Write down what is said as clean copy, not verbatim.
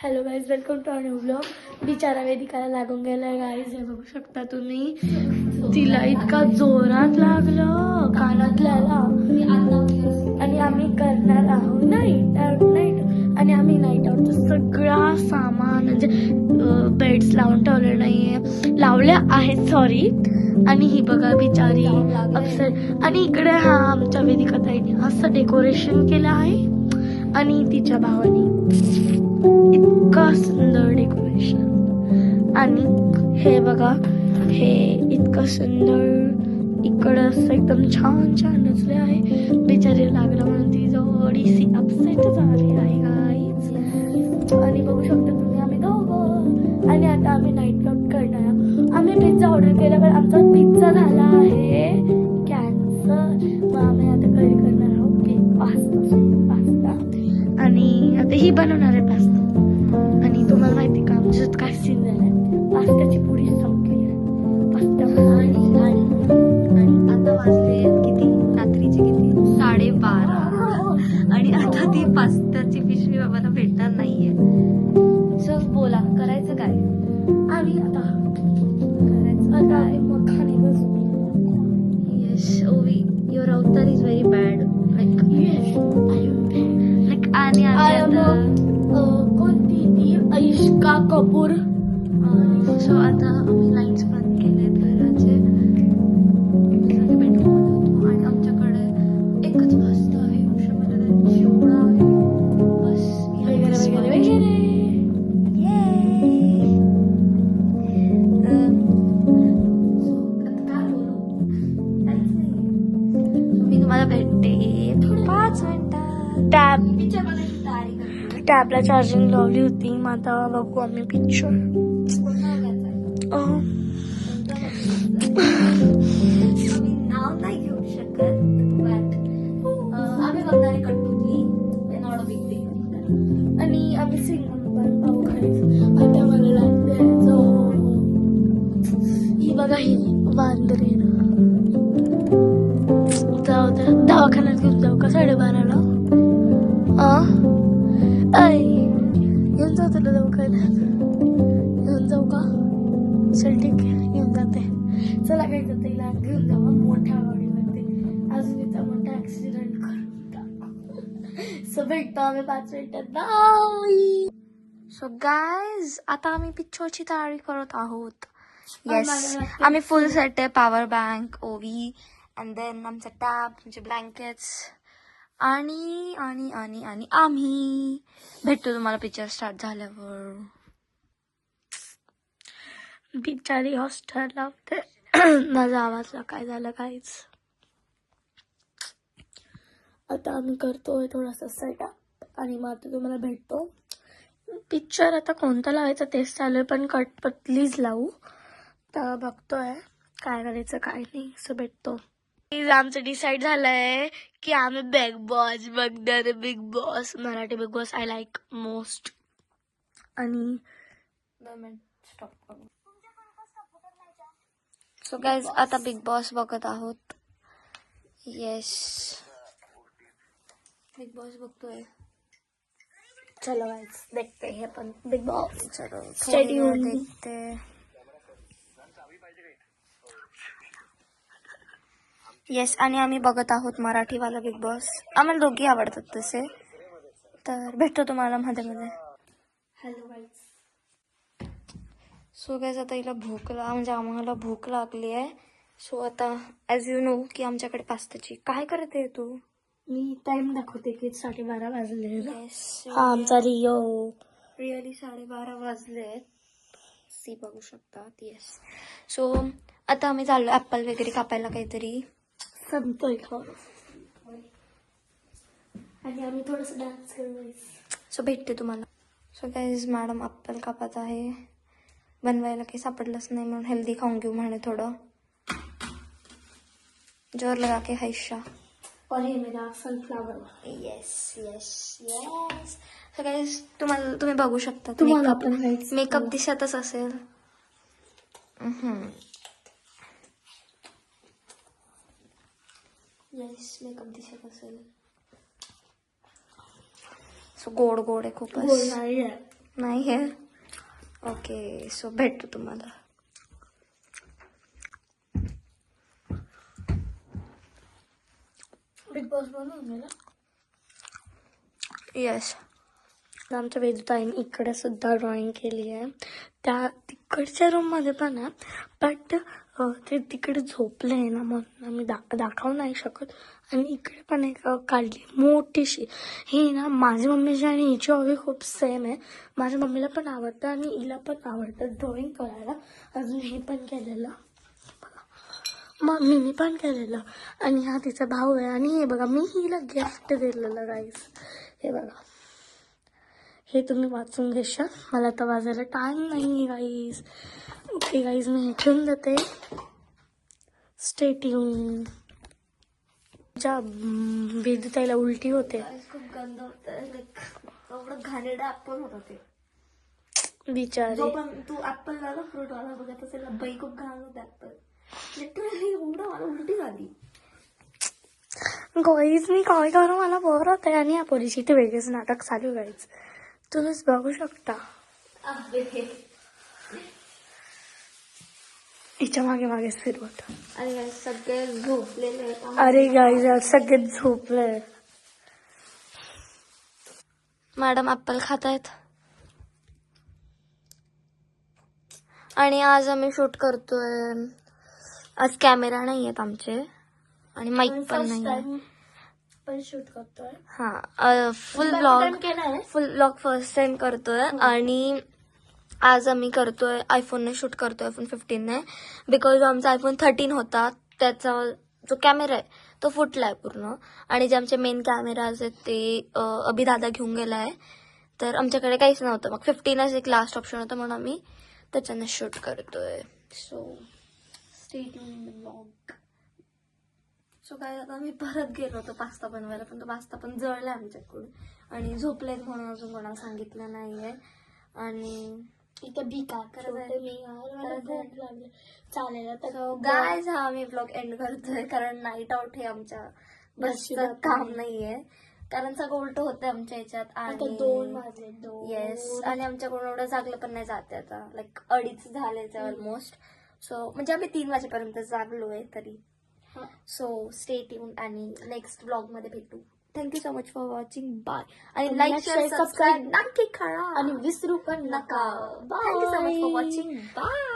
Hello guys, welcome to new blog. बिचारा वेदिकाला लागून गेलाय गाईज, हे बघू शकता तुम्ही. तिला इतका जोरात लागलं कानातल्याला. आणि आम्ही करणार आहोत नाईट आणि आम्ही नाईट आउटचं सगळा सामान म्हणजे बेड्स लावून ठेवले नाहीये, लावल्या आहेत सॉरी. आणि ही बघा बिचारी अपसेट. आणि इकडे हा आमच्या वेदिका ताईने असं डेकोरेशन केलं आहे आणि तिच्या भावाने इतका सुंदर डेकोरेशन. आणि हे बघा, हे इतकं सुंदर इकडं असं एकदम छान छान नचले आहे. बिचारी लागलं म्हणून ती थोडीशी अपसेट झाली आहे गाईज. आणि बघू शकता तुम्ही आम्ही दोघं. आणि आता आम्ही नाईट आउट करणार आहोत. आम्ही पिझ्झा ऑर्डर केला पण आमचा पिझ्झा झाला आहे कॅन्सल. मग आम्ही आता घरी करणार आहोत पास्ता. आणि आता ही बनवणार आहे पास्ता. आणि तुम्हाला माहिती का आमच्यात काय सीन झालाय, पास्त्याची पुडी संपली आहे. पास्ता आणि आता वाजले किती, रात्रीचे किती, 12:30. आणि आता ती पास्त्याची पिशवी बाबाला भेटणार नाहीये. सो बोला, करायचं काय? आम्ही आता करायचं काय? मखाने बसून. यस ओवी, युअर अवतार इज व्हेरी बॅड. लाईक आणि आता कोणती ती ऐश्का कपूर. सो आता आम्ही लाईट्स बंद केलेत घराचे. सगळे बेडरूममध्ये होतो आणि आमच्याकडे एकच पास्ता आहे. आयुष्यामध्ये त्यांची एवढा आहे बस. वगैरे मी तुम्हाला भेटते 5 मिनिटात. टॅबला चार्जिंग लावली होती. मग आता बघू आम्ही पिक्चर. नाव नाही घेऊ शकत बट आम्ही बघणार आहे कटपुतली. Not a big deal. आणि आम्ही सिंगल पाहू खायचं. आता मला लागते ही बघा, ही वांदरे. जाऊ द्या, दवाखान्यात घेऊन जाऊ का 12:30ला? घेऊन जाऊ तुला दवाखान्यात? घेऊन जाऊ का? चल ठीक आहे, घेऊन जाते. चला काय जाते, हिला घेऊन जाऊ मोठ्या गाडीवरती. अजून तिचा मोठा ऍक्सिडेंट करून टाकू. सो भेटतो आम्ही 5 मिनिटात. बाय. सो गाईज, आता आम्ही पिक्चरची तयारी करत आहोत. येस, आम्ही फुल सेट आहे. पॉवर बँक, ओवी, अँड देन आमचा टॅब, आमचे ब्लँकेट्स आणि आणि आणि आणि आम्ही भेटतो तुम्हाला पिक्चर स्टार्ट झाल्यावर. बिचारी हॉस्टेल लावते. माझा आवाजला काय झालं काहीच. आता आम्ही करतोय थोडासा सेटअप आणि मग आता तुम्हाला भेटतो. पिक्चर आता कोणता लावायचं तेच चालू आहे, पण कटपतलीच लावू. तर बघतोय काय करायचं काय नाही. असं भेटतो. आमचं डिसाईड झालंय की आम्ही बिग बॉस बघणार. Big boss, Marathi big boss I like most. आणि सो गाईज, आता बिग बॉस बघत आहोत. येस, बिग बॉस बघतोय. चलो गाइस, देखते हैं अपन बिग बॉस. चलो Stay tuned. देखते. येस, आणि आम्ही बघत आहोत मराठीवाला बिग बॉस. आम्हाला दोघी आवडतात तसे. तर भेटतो तुम्हाला मध्ये मध्ये. Hello guys. सो गाईज, आता हिला म्हणजे आम्हाला भूक लागली आहे. सो आता ॲज यू नो की आमच्याकडे पास्त्याची. काय करते तू? मी टाइम दाखवते की 12:30 वाजले. येस, हा आमचा रिओ. रिअली 12:30 वाजले. सी बघू शकतात. येस, सो आता आम्ही चाललो ॲपल वगैरे कापायला काहीतरी. संपतोय का? आणि आम्ही थोडंसं डान्स करू. सो भेटते तुम्हाला. सो गाईज, मॅडम ॲपल कापत आहे. बनवायला काही सापडलंच नाही म्हणून हेल्दी खाऊन घेऊ म्हणे थोडं. जोर लगा के हैशा. और ये मेरा sunflower. Yes yes yes. So guys, तुम्ही बघू शकता. तुम्हाला पण काहीच मेकअप दिसतच असेल. येस, मेकअप दिसत असेल. सो गोड गोड आहे खूपच. गोड नाही आहे. नाही आहे. ओके, सो भेटतो तुम्हाला. बिग बॉस बनवून गेला. येस. आमच्या वेदुताईने इकडे सुद्धा ड्रॉइंग केली आहे. त्या तिकडच्या रूममध्ये पण आहे, बट ते तिकडे झोपले आहे ना, म्हणून आम्ही दाखवू नाही शकत. आणि इकडे पण एक काढली मोठीशी. ही ना माझी मम्मीची आणि हिची हॉबी खूप सेम आहे. माझ्या मम्मीला पण आवडतं आणि हिला पण आवडतं ड्रॉइंग करायला. अजून हे पण केलेलं, मम्मीने पण केलेलं. आणि हा तिचा भाऊ आहे. आणि हे बघा, मी हिला गिफ्ट दिलेलं गाईस. हे बघा, हे तुम्ही वाचून घेशाल. मला तर वाजायला टाइम नाही गाईज. ओके गाईज, मी हे ठेवून देते. Stay tune. ज्या वेदताईला उलटी होते. खूप गंध होतं, एवढं घाणेरडं ऍपल होतं ते. बिचारी. जो पण तू ऍपल लावला फ्रूट वाला बघत असेल, बाई खूप घाण होतं ऍपल. लिटरली एवढं मला उलटी झाली. गाईज, मी काय करू, मला बोर होत आहे. आणि या पोरीची ते वेगळेच नाटक चालू गाईज, तुम्हीच बघू शकता. हिच्या मागे मागेच फिरवत. आणि सगळे झोपलेले आहेत. अरे गाईज, सगळेच झोपले. मॅडम ऍपल खात आहेत. आणि आज आम्ही शूट करतोय. आज कॅमेरा नाही आहेत आमचे आणि माईक पण नाही. पण शूट करतोय. हा, फुल ब्लॉग फर्स्ट टाइम करतोय. आणि आज आम्ही करतोय आयफोनने शूट करतोय, iPhone 15ने. बिकॉज आमचा iPhone 13 होता, त्याचा जो कॅमेरा आहे तो फुटलाय पूर्ण. आणि जे आमचे मेन कॅमेराज आहेत ते अभि दादा घेऊन गेलाय. तर आमच्याकडे काहीच नव्हतं. मग 15च एक लास्ट ऑप्शन होतं, म्हणून आम्ही त्याच्याने शूट करतोय. So stay tune in the blog. So काय, आता आम्ही परत गेलो होतो पास्ता बनवायला, पण तो पास्ता पण जळला आमच्याकडून. आणि झोपलेत म्हणून अजून कोणाला सांगितलं नाहीये. आणि इथे बी का करत मी लागले चालेल. तर गायज, हा आम्ही ब्लॉग एंड करतोय, कारण नाईट आउट हे आमच्या बसचं काम नाहीये. कारण सगळं उलट होतंय आमच्या ह्याच्यात. आणि 2 वाजले. येस, आणि आमच्याकडून एवढं जागलं पण नाही जाते आता. लाईक 2:30 झालेच ऑलमोस्ट. सो म्हणजे आम्ही 3 वाजेपर्यंत जागलोय तरी. सो स्टे ट्यून आणि नेक्स्ट ब्लॉग मध्ये भेटू. Thank you so much for watching. Bye. आणि लाईक, शेअर, सबस्क्राईब नक्की करा. आणि विसरू पण नका. Thank you so much for watching. Bye.